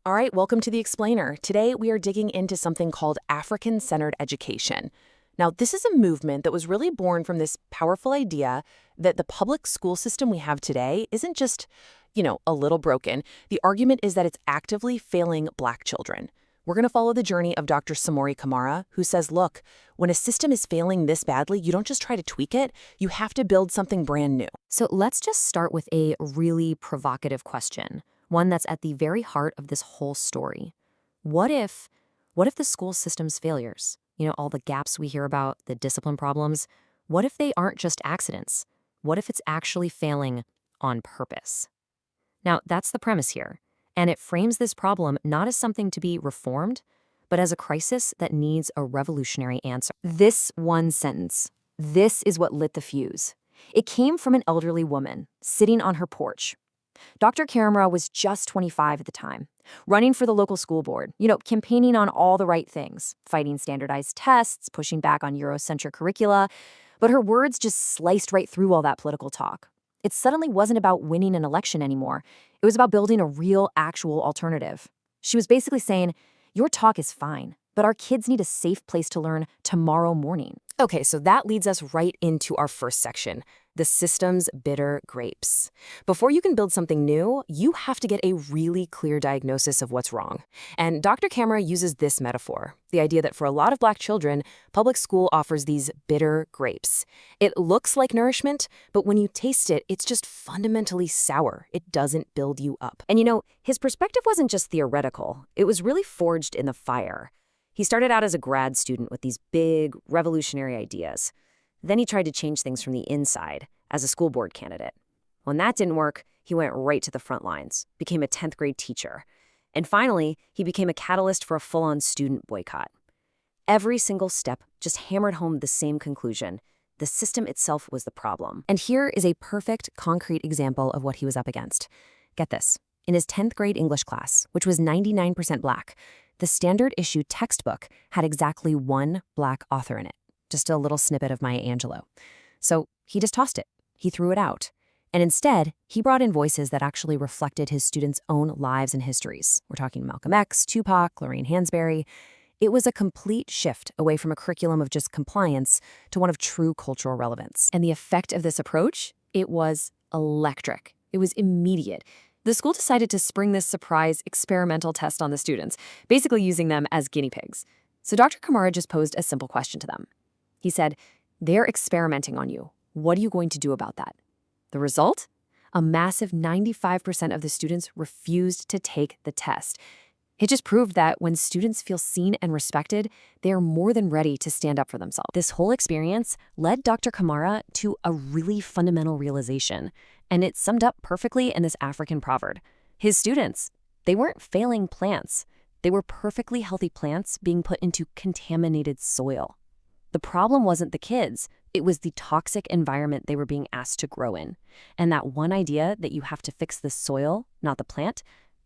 All right, welcome to The Explainer. Today we are digging into something called African-centered education. Now, this is a movement that was really born from this powerful idea that the public school system we have today isn't just, a little broken. The argument is that it's actively failing Black children. We're going to follow the journey of Dr. Samori Camara, who says, look, when a system is failing this badly, you don't just try to tweak it, you have to build something brand new. So let's just start with a really provocative question, one that's at the very heart of this whole story. What if the school system's failures, all the gaps we hear about, the discipline problems, what if they aren't just accidents? What if it's actually failing on purpose? Now, that's the premise here, and it frames this problem not as something to be reformed, but as a crisis that needs a revolutionary answer. This one sentence, this is what lit the fuse. It came from an elderly woman sitting on her porch. Dr. Camara was just 25 at the time, running for the local school board, campaigning on all the right things, fighting standardized tests, pushing back on Eurocentric curricula, but her words just sliced right through all that political talk. It suddenly wasn't about winning an election anymore. It was about building a real, actual alternative. She was basically saying, your talk is fine, but our kids need a safe place to learn tomorrow morning. Okay, so that leads us right into our first section, the system's bitter grapes. Before you can build something new, you have to get a really clear diagnosis of what's wrong. And Dr. Camara uses this metaphor, the idea that for a lot of Black children, public school offers these bitter grapes. It looks like nourishment, but when you taste it, it's just fundamentally sour. It doesn't build you up. And his perspective wasn't just theoretical. It was really forged in the fire. He started out as a grad student with these big, revolutionary ideas. Then he tried to change things from the inside as a school board candidate. When that didn't work, he went right to the front lines, became a 10th grade teacher. And finally, he became a catalyst for a full-on student boycott. Every single step just hammered home the same conclusion. The system itself was the problem. And here is a perfect, concrete example of what he was up against. Get this. In his 10th grade English class, which was 99% Black, the standard issue textbook had exactly one Black author in it. Just a little snippet of Maya Angelou. So he just tossed it. He threw it out. And instead, he brought in voices that actually reflected his students' own lives and histories. We're talking Malcolm X, Tupac, Lorraine Hansberry. It was a complete shift away from a curriculum of just compliance to one of true cultural relevance. And the effect of this approach? It was electric. It was immediate. The school decided to spring this surprise experimental test on the students, basically using them as guinea pigs. So Dr. Camara just posed a simple question to them. He said, they're experimenting on you. What are you going to do about that? The result? A massive 95% of the students refused to take the test. It just proved that when students feel seen and respected, they are more than ready to stand up for themselves. This whole experience led Dr. Camara to a really fundamental realization, and it summed up perfectly in this African proverb. His students, they weren't failing plants. They were perfectly healthy plants being put into contaminated soil. The problem wasn't the kids. It was the toxic environment they were being asked to grow in. And that one idea that you have to fix the soil, not the plant,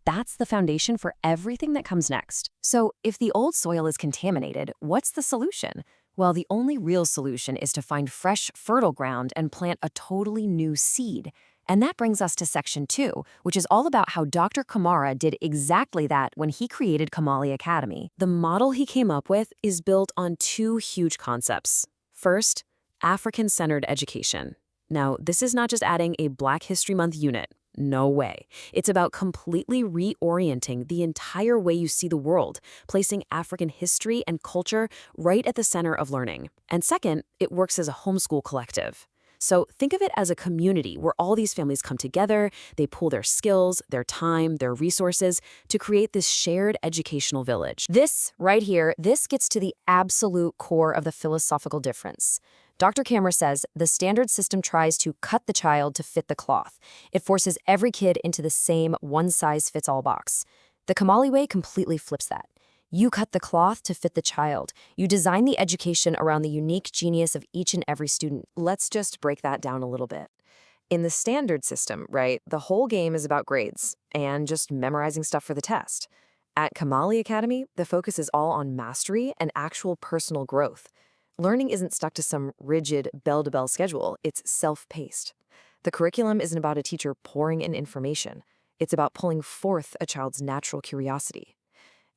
that's the foundation for everything that comes next. So if the old soil is contaminated, what's the solution? Well, the only real solution is to find fresh, fertile ground and plant a totally new seed. And that brings us to section 2, which is all about how Dr. Camara did exactly that when he created Kamali Academy. The model he came up with is built on 2 huge concepts. First, African-centered education. Now, this is not just adding a Black History Month unit. No way. It's about completely reorienting the entire way you see the world, placing African history and culture right at the center of learning. And second, it works as a homeschool collective. So think of it as a community where all these families come together, they pool their skills, their time, their resources to create this shared educational village. This right here, this gets to the absolute core of the philosophical difference. Dr. Camara says the standard system tries to cut the child to fit the cloth. It forces every kid into the same one-size-fits-all box. The Kamali way completely flips that. You cut the cloth to fit the child. You design the education around the unique genius of each and every student. Let's just break that down a little bit. In the standard system, right, the whole game is about grades and just memorizing stuff for the test. At Kamali Academy, the focus is all on mastery and actual personal growth. Learning isn't stuck to some rigid bell-to-bell schedule, it's self-paced. The curriculum isn't about a teacher pouring in information. It's about pulling forth a child's natural curiosity.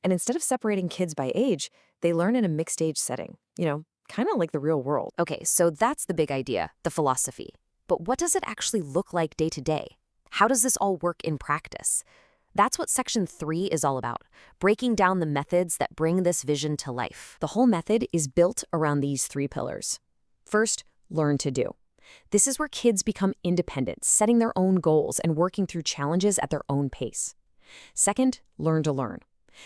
And instead of separating kids by age, they learn in a mixed age setting, kind of like the real world. Okay, so that's the big idea, the philosophy. But what does it actually look like day to day? How does this all work in practice? That's what Section 3 is all about, breaking down the methods that bring this vision to life. The whole method is built around these 3 pillars. First, learn to do. This is where kids become independent, setting their own goals and working through challenges at their own pace. Second, learn to learn.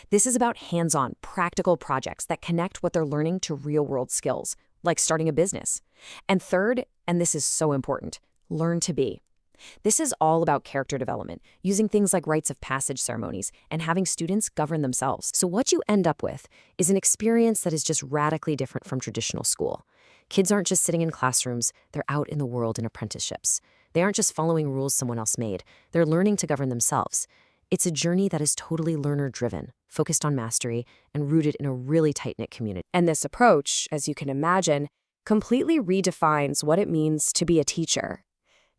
This is about hands-on, practical projects that connect what they're learning to real-world skills, like starting a business. And third, and this is so important, learn to be. This is all about character development, using things like rites of passage ceremonies and having students govern themselves. So what you end up with is an experience that is just radically different from traditional school. Kids aren't just sitting in classrooms, they're out in the world in apprenticeships. They aren't just following rules someone else made, they're learning to govern themselves. It's a journey that is totally learner-driven, focused on mastery, and rooted in a really tight-knit community. And this approach, as you can imagine, completely redefines what it means to be a teacher.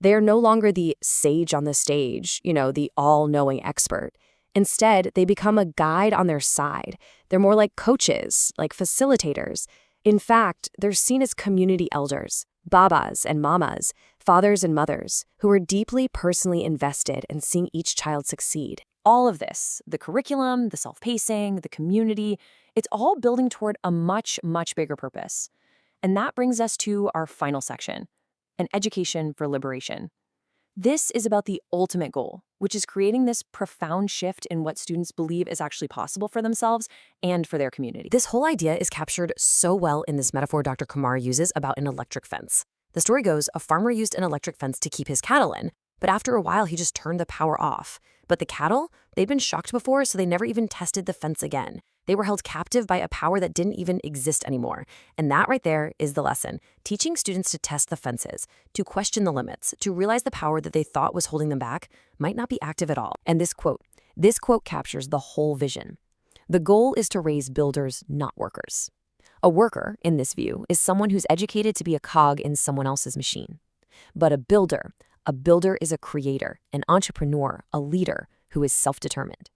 They are no longer the sage on the stage, the all-knowing expert. Instead, they become a guide on their side. They're more like coaches, like facilitators. In fact, they're seen as community elders, babas and mamas, fathers and mothers, who are deeply personally invested in seeing each child succeed. All of this, the curriculum, the self-pacing, the community, it's all building toward a much, much bigger purpose. And that brings us to our final section, an education for liberation. This is about the ultimate goal, which is creating this profound shift in what students believe is actually possible for themselves and for their community. This whole idea is captured so well in this metaphor Dr. Camara uses about an electric fence. The story goes, a farmer used an electric fence to keep his cattle in, but after a while he just turned the power off. But the cattle, they'd been shocked before, so they never even tested the fence again. They were held captive by a power that didn't even exist anymore. And that right there is the lesson. Teaching students to test the fences, to question the limits, to realize the power that they thought was holding them back might not be active at all. And this quote captures the whole vision. The goal is to raise builders, not workers. A worker, in this view, is someone who's educated to be a cog in someone else's machine. But a builder is a creator, an entrepreneur, a leader who is self-determined.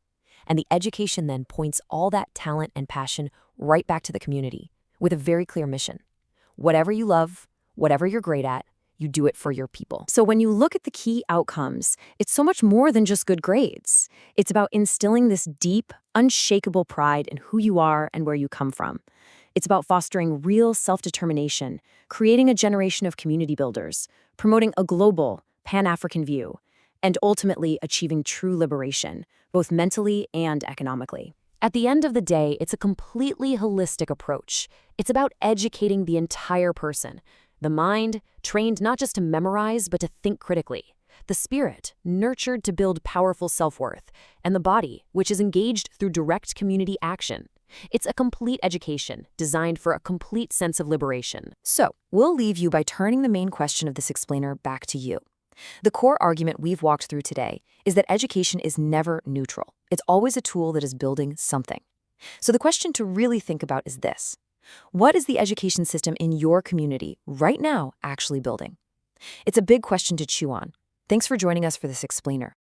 And the education then points all that talent and passion right back to the community with a very clear mission. Whatever you love, whatever you're great at, you do it for your people. So when you look at the key outcomes, it's so much more than just good grades. It's about instilling this deep, unshakable pride in who you are and where you come from. It's about fostering real self-determination, creating a generation of community builders, promoting a global, Pan-African view, and ultimately achieving true liberation, both mentally and economically. At the end of the day, it's a completely holistic approach. It's about educating the entire person. The mind, trained not just to memorize, but to think critically. The spirit, nurtured to build powerful self-worth. And the body, which is engaged through direct community action. It's a complete education, designed for a complete sense of liberation. So, we'll leave you by turning the main question of this explainer back to you. The core argument we've walked through today is that education is never neutral. It's always a tool that is building something. So the question to really think about is this. What is the education system in your community right now actually building? It's a big question to chew on. Thanks for joining us for this explainer.